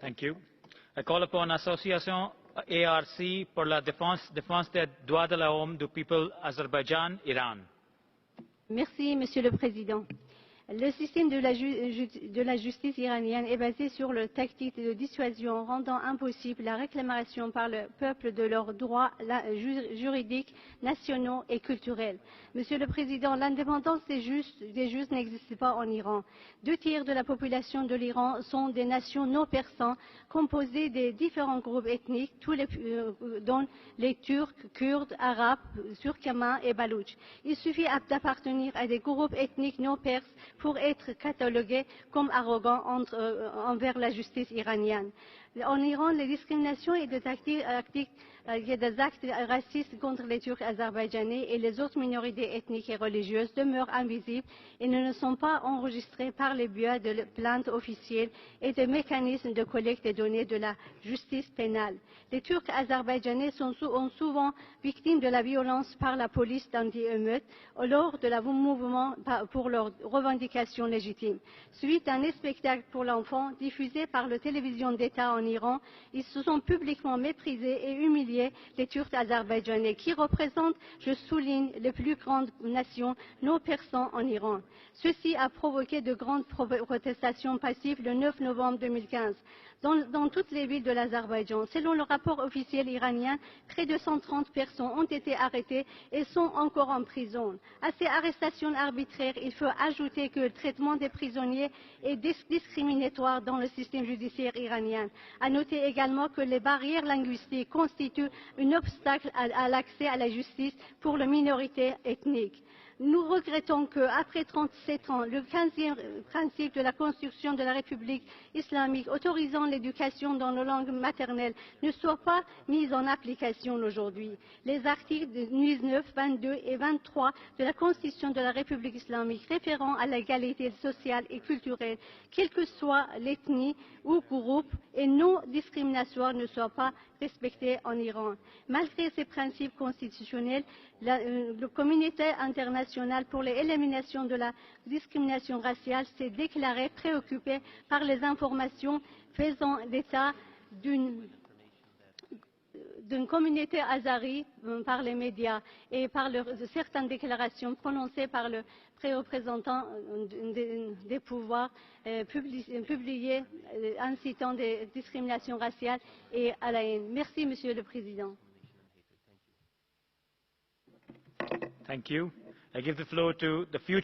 Thank you. I call upon Association ARC pour la défense des droits de l'homme du peuple Azerbaïdjan, Iran. Merci, Monsieur le Président. Le système de la justice iranienne est basé sur la tactique de dissuasion rendant impossible la réclamation par le peuple de leurs droits juridiques, nationaux et culturels. Monsieur le Président, l'indépendance des juges n'existe pas en Iran. 2 tiers de la population de l'Iran sont des nations non persanes composées des différents groupes ethniques, dont les Turcs, Kurdes, Arabes, Turkmènes et Baloutches. Il suffit d'appartenir à des groupes ethniques non perses pour être catalogués comme arrogants envers la justice iranienne. En Iran, les discriminations et des actes racistes contre les Turcs azerbaïdjanais et les autres minorités ethniques et religieuses demeurent invisibles et ne sont pas enregistrés par le biais de plaintes officielles et de mécanismes de collecte des données de la justice pénale. Les Turcs azerbaïdjanais sont souvent victimes de la violence par la police d'anti-émeutes lors de mouvements pour leurs revendications légitimes. Suite à un spectacle pour l'enfant diffusé par la télévision d'État en Iran, ils se sont publiquement méprisés et humiliés les Turcs azerbaïdjanais qui représentent, je souligne, les plus grandes nations non persanes en Iran. Ceci a provoqué de grandes protestations passives le 9 novembre 2015 dans toutes les villes de l'Azerbaïdjan. Selon le rapport officiel iranien, près de 130 personnes ont été arrêtées et sont encore en prison. À ces arrestations arbitraires, il faut ajouter que le traitement des prisonniers est discriminatoire dans le système judiciaire iranien. À noter également que les barrières linguistiques constituent un obstacle à l'accès à la justice pour les minorités ethniques. Nous regrettons qu'après 37 ans, le 15e principe de la Constitution de la République islamique autorisant l'éducation dans la langue maternelle ne soit pas mis en application aujourd'hui. Les articles 19, 22 et 23 de la Constitution de la République islamique référant à l'égalité sociale et culturelle, quelle que soit l'ethnie ou groupe, et non discriminatoire ne soient pas respectés en Iran. Malgré ces principes constitutionnels, la communauté internationale pour l'élimination de la discrimination raciale s'est déclarée préoccupée par les informations faisant état d'une communauté azérie par les médias et par certaines déclarations prononcées par le représentant des pouvoirs publiées incitant des discriminations raciales et à la haine. Merci, Monsieur le Président. Thank you. I give the floor to the future